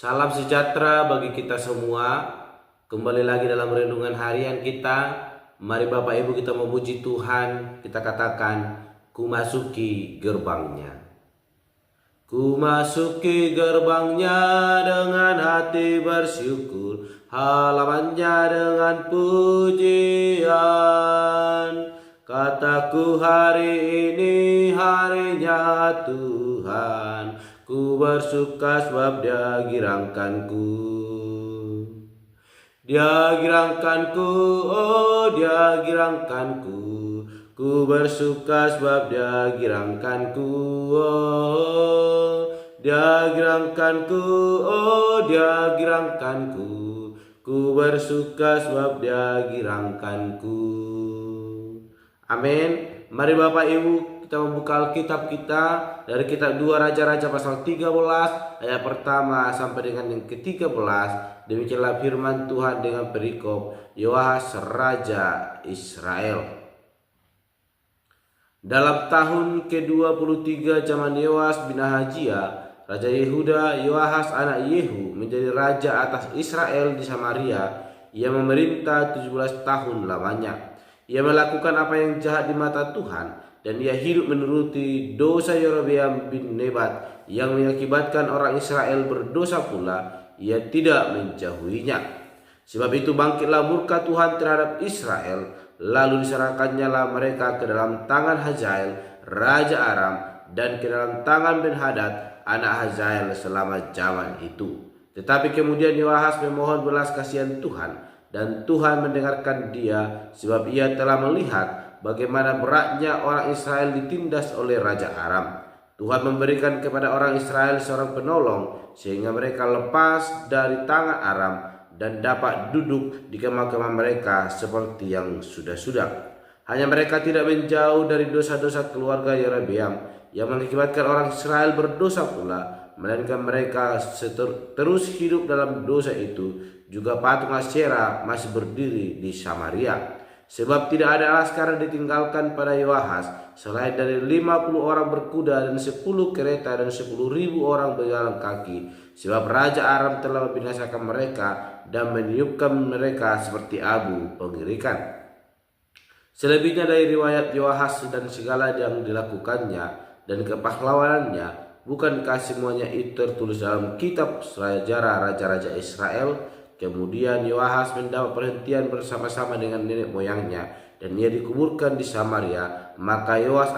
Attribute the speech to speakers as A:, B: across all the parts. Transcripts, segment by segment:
A: Salam sejahtera bagi kita semua. Kembali lagi dalam renungan harian kita. Mari Bapak Ibu kita memuji Tuhan. Kita katakan, ku masuki gerbangnya. Ku masuki gerbangnya dengan hati bersyukur, halamannya dengan pujian. Kataku hari ini harinya Tuhan, ku bersuka sebab Dia girangkanku. Dia girangkanku, oh Dia girangkanku. Ku bersuka sebab Dia girangkanku, oh Dia girangkanku, oh Dia girangkanku. Ku bersuka sebab Dia girangkanku. Amin. Mari Bapak Ibu kita membuka Alkitab kita dari kitab 2 Raja-Raja pasal 13 ayat pertama sampai dengan yang ke-13. Demikianlah firman Tuhan dengan perikop Yoahas Raja Israel. Dalam tahun ke-23 zaman Yoas bin Ahazia, Raja Yehuda, Yoahas anak Yehu menjadi raja atas Israel di Samaria. Ia memerintah 17 tahun lamanya. Ia melakukan apa yang jahat di mata Tuhan, dan ia hidup menuruti dosa Yerobeam bin Nebat yang mengakibatkan orang Israel berdosa pula. Ia tidak menjauhinya. Sebab itu bangkitlah murka Tuhan terhadap Israel, lalu diserahkannya lah mereka ke dalam tangan Hazael raja Aram dan ke dalam tangan Ben-Hadad anak Hazael selama zaman itu. Tetapi kemudian Yoahas memohon belas kasihan Tuhan, dan Tuhan mendengarkan dia, sebab ia telah melihat bagaimana beratnya orang Israel ditindas oleh Raja Aram. Tuhan memberikan kepada orang Israel seorang penolong, sehingga mereka lepas dari tangan Aram dan dapat duduk di kemah-kemah mereka seperti yang sudah-sudah. Hanya mereka tidak menjauh dari dosa-dosa keluarga Yerobeam yang mengakibatkan orang Israel berdosa pula, melainkan mereka terus hidup dalam dosa itu. Juga patung Asyera masih berdiri di Samaria. Sebab tidak ada laskar ditinggalkan pada Yoahas selain dari 50 orang berkuda dan 10 kereta dan 10.000 orang berjalan kaki. Sebab Raja Aram telah membinasakan mereka dan meniupkan mereka seperti abu pengirikan. Selebihnya dari riwayat Yoahas dan segala yang dilakukannya dan kepahlawanannya, bukankah semuanya itu tertulis dalam kitab sejarah raja-raja Israel? Kemudian Yoahas mendapat perhentian bersama-sama dengan nenek moyangnya, dan ia dikuburkan di Samaria. Maka Yoas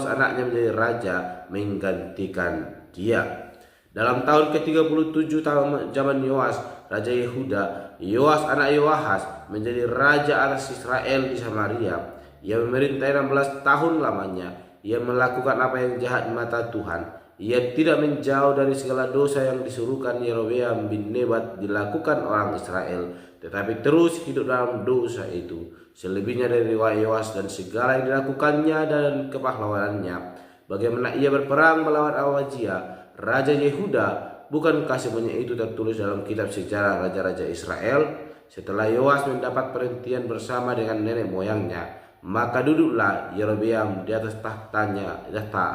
A: anaknya menjadi raja menggantikan dia. Dalam tahun ke-37 zaman Yoas raja Yehuda, Yoas anak Yoahas menjadi raja atas Israel di Samaria. Ia memerintah 16 tahun lamanya. Ia melakukan apa yang jahat di mata Tuhan. Ia tidak menjauh dari segala dosa yang disuruhkan Yerobeam bin Nebat dilakukan orang Israel, tetapi terus hidup dalam dosa itu. Selebihnya dari riwayat Yoas dan segala yang dilakukannya dan kepahlawanannya, bagaimana ia berperang melawan Ahazia raja Yehuda, bukankah semuanya itu tertulis dalam kitab sejarah raja-raja Israel? Setelah Yoas mendapat perhentian bersama dengan nenek moyangnya, maka duduklah Yerobeam di atas tahta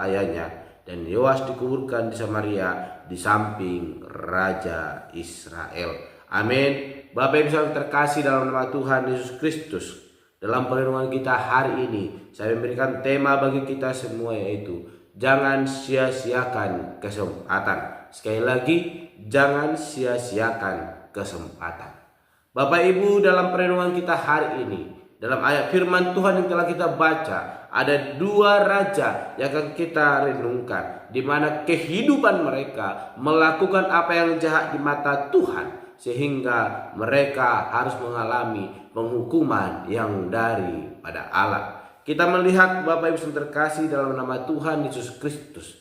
A: ayahnya, dan Yoas dikuburkan di Samaria di samping Raja Israel. Amin. Bapak Ibu yang terkasih dalam nama Tuhan Yesus Kristus, dalam perlindungan kita hari ini, saya memberikan tema bagi kita semua, yaitu jangan sia-siakan kesempatan. Sekali lagi, jangan sia-siakan kesempatan. Bapak Ibu, dalam perlindungan kita hari ini, dalam ayat firman Tuhan yang telah kita baca, ada dua raja yang akan kita renungkan, di mana kehidupan mereka melakukan apa yang jahat di mata Tuhan, sehingga mereka harus mengalami penghukuman yang daripada Allah. Kita melihat Bapak Ibu yang terkasih dalam nama Tuhan Yesus Kristus,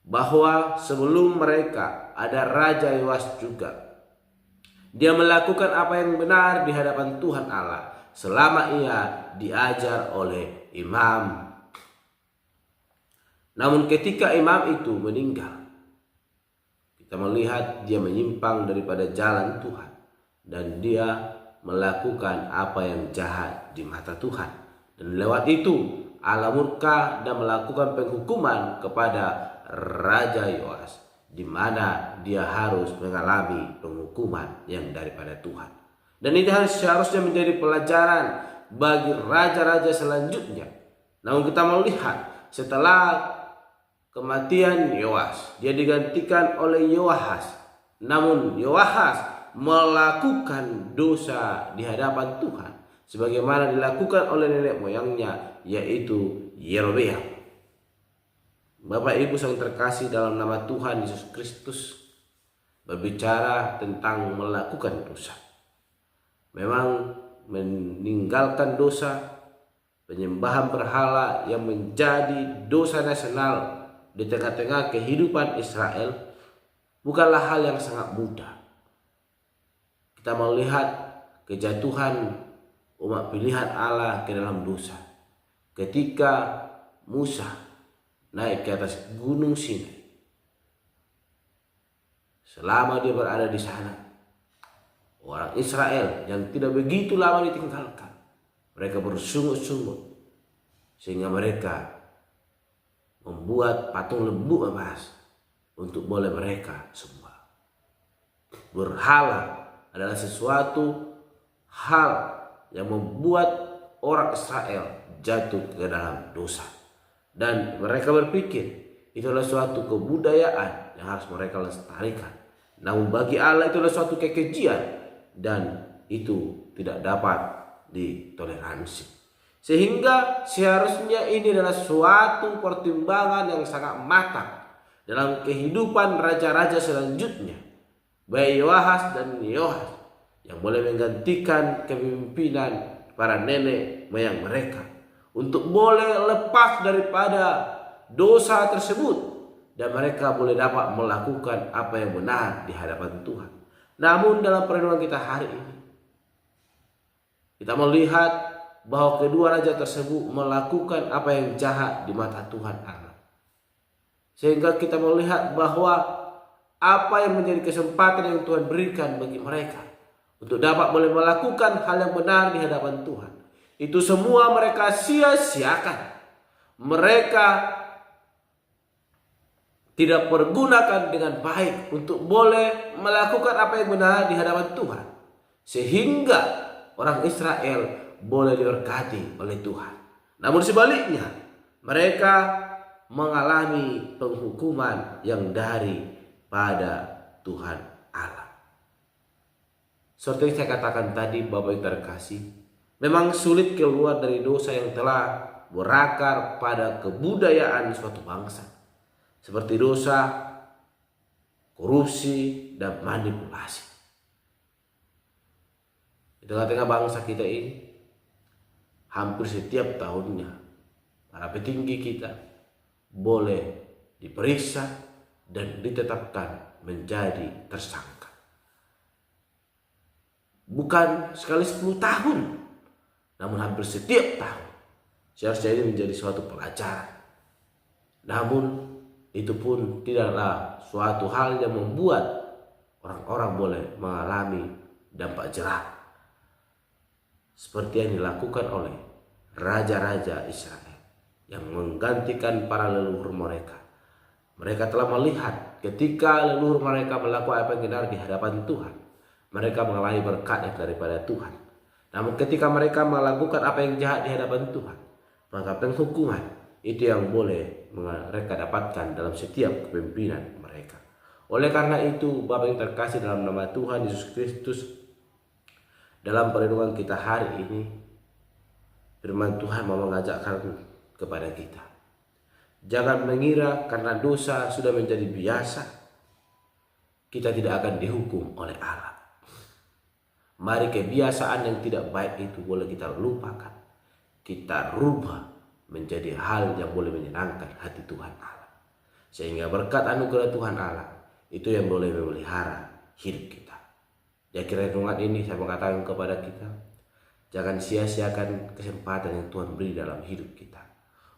A: bahwa sebelum mereka ada Raja Yoas juga. Dia melakukan apa yang benar di hadapan Tuhan Allah selama ia diajar oleh imam. Namun ketika imam itu meninggal, kita melihat dia menyimpang daripada jalan Tuhan, dan dia melakukan apa yang jahat di mata Tuhan. Dan lewat itu Allah murka dan melakukan penghukuman kepada Raja Yoas. di mana dia harus mengalami penghukuman yang daripada Tuhan. Dan ini seharusnya menjadi pelajaran bagi raja-raja selanjutnya. Namun kita melihat setelah kematian Yoas, dia digantikan oleh Yoahas. Namun Yoahas melakukan dosa di hadapan Tuhan sebagaimana dilakukan oleh nenek moyangnya, yaitu Yerobeam. Bapak Ibu yang terkasih, dalam nama Tuhan Yesus Kristus berbicara tentang melakukan dosa. Memang meninggalkan dosa, penyembahan berhala yang menjadi dosa nasional di tengah-tengah kehidupan Israel bukanlah hal yang sangat mudah. Kita melihat kejatuhan umat pilihan Allah ke dalam dosa ketika Musa naik ke atas gunung Sinai. Selama dia berada di sana, orang Israel yang tidak begitu lama ditinggalkan, mereka bersungut-sungut sehingga mereka membuat patung lembu emas untuk boleh mereka sembah. Berhala adalah sesuatu hal yang membuat orang Israel jatuh ke dalam dosa. Dan mereka berpikir itu adalah suatu kebudayaan yang harus mereka lestarikan. Namun bagi Allah itu adalah suatu kekejian dan itu tidak dapat ditoleransi. Sehingga seharusnya ini adalah suatu pertimbangan yang sangat matang dalam kehidupan raja-raja selanjutnya, baik Yoahas dan Yoahas, yang boleh menggantikan kepemimpinan para nenek moyang mereka untuk boleh lepas daripada dosa tersebut dan mereka boleh dapat melakukan apa yang benar di hadapan Tuhan. Namun dalam perenungan kita hari ini, kita melihat bahwa kedua raja tersebut melakukan apa yang jahat di mata Tuhan Allah. Sehingga kita melihat bahwa apa yang menjadi kesempatan yang Tuhan berikan bagi mereka untuk dapat boleh melakukan hal yang benar di hadapan Tuhan, itu semua mereka sia-siakan. Mereka tidak pergunakan dengan baik untuk boleh melakukan apa yang benar di hadapan Tuhan, sehingga orang Israel boleh diberkati oleh Tuhan. Namun sebaliknya, mereka mengalami penghukuman yang daripada Tuhan Allah. Seperti yang saya katakan tadi, Bapak yang terkasih, memang sulit keluar dari dosa yang telah berakar pada kebudayaan suatu bangsa, seperti dosa, korupsi, dan manipulasi. Di tengah-tengah bangsa kita ini, hampir setiap tahunnya para petinggi kita boleh diperiksa dan ditetapkan menjadi tersangka. Bukan sekali 10 tahun, namun hampir setiap tahun. Seharusnya ini menjadi suatu pelajaran. Namun itu pun tidaklah suatu hal yang membuat orang-orang boleh mengalami dampak jerah seperti yang dilakukan oleh raja-raja Israel yang menggantikan para leluhur mereka. Mereka telah melihat ketika leluhur mereka melakukan apa yang benar di hadapan Tuhan, mereka mengalami berkat yang daripada Tuhan. Namun ketika mereka melakukan apa yang jahat di hadapan Tuhan, maka penghukuman itu yang boleh mereka dapatkan dalam setiap kepemimpinan mereka. Oleh karena itu, Bapak yang terkasih dalam nama Tuhan Yesus Kristus, dalam perlindungan kita hari ini, firman Tuhan mau mengajakkan kepada kita, jangan mengira karena dosa sudah menjadi biasa, kita tidak akan dihukum oleh Allah. Mari kebiasaan yang tidak baik itu boleh kita lupakan, kita rubah menjadi hal yang boleh menyenangkan hati Tuhan Allah, sehingga berkat anugerah Tuhan Allah itu yang boleh memelihara hidup kita. Di akhir renungan ini saya mengatakan kepada kita, jangan sia-siakan kesempatan yang Tuhan beri dalam hidup kita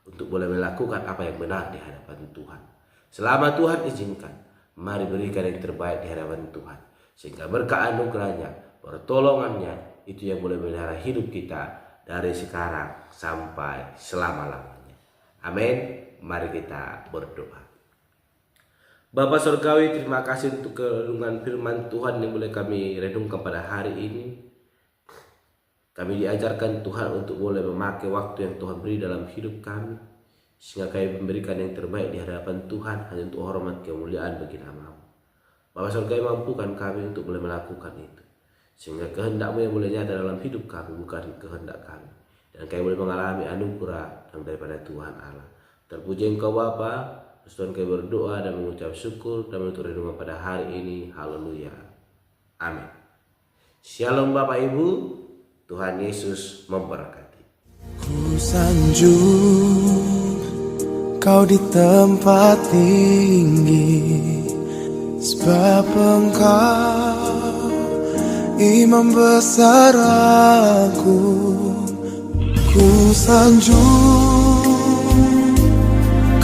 A: untuk boleh melakukan apa yang benar di hadapan Tuhan. Selama Tuhan izinkan, mari berikan yang terbaik di hadapan Tuhan, sehingga berkat anugerahnya, pertolongannya itu yang boleh memelihara hidup kita dari sekarang sampai selama-lamanya. Amin. Mari kita berdoa. Bapa Surgawi, terima kasih untuk kelindungan firman Tuhan yang boleh kami renungkan pada hari ini. Kami diajarkan Tuhan untuk boleh memakai waktu yang Tuhan beri dalam hidup kami, sehingga kami memberikan yang terbaik di hadapan Tuhan hanya untuk hormat kemuliaan bagi nama-Mu. Bapa Surgawi, mampukan kami untuk boleh melakukan itu, sehingga kehendak-Mu yang boleh nyata dalam hidup kami, bukan kehendak kami, dan kami boleh mengalami anugerah yang daripada Tuhan Allah. Terpuji Engkau Bapa. Tuhan, kami berdoa dan mengucap syukur dan menutup renungan pada hari ini. Haleluya. Amin. Shalom Bapak Ibu. Tuhan Yesus memberkati.
B: Ku sanjung Kau di tempat tinggi, sebab Engkau Imam besar aku. Ku sanjung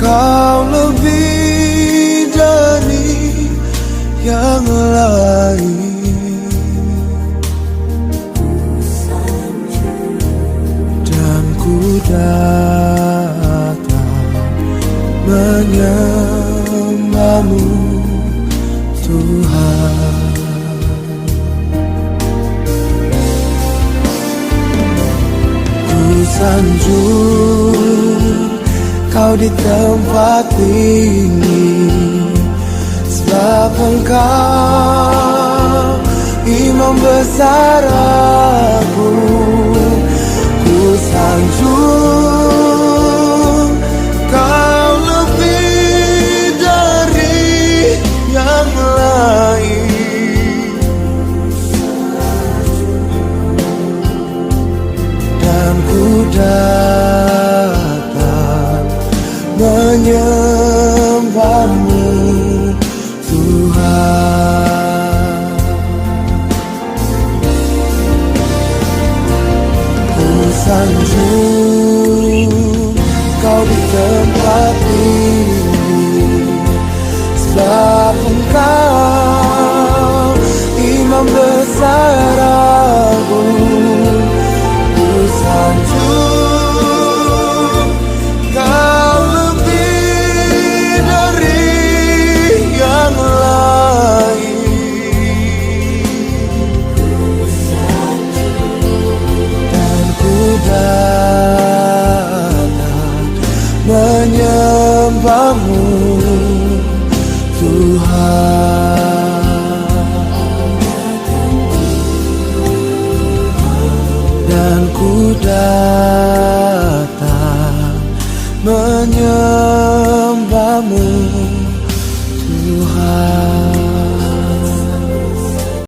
B: Kau lebih dari yang lain, dan ku datang menyembah-Mu Tuhan. Ku sanjung Kau di tempat tinggi, sebab Engkau Imam besar aku. Ku sanjung Kau lebih dari yang lain, dan ku menyembah-Mu Tuhan. Ku sanjung Kau di tempat tinggi, sebab Engkau Imam besar aku. Ku sanjung menyembah-Mu Tuhan, dan ku datang menyembah-Mu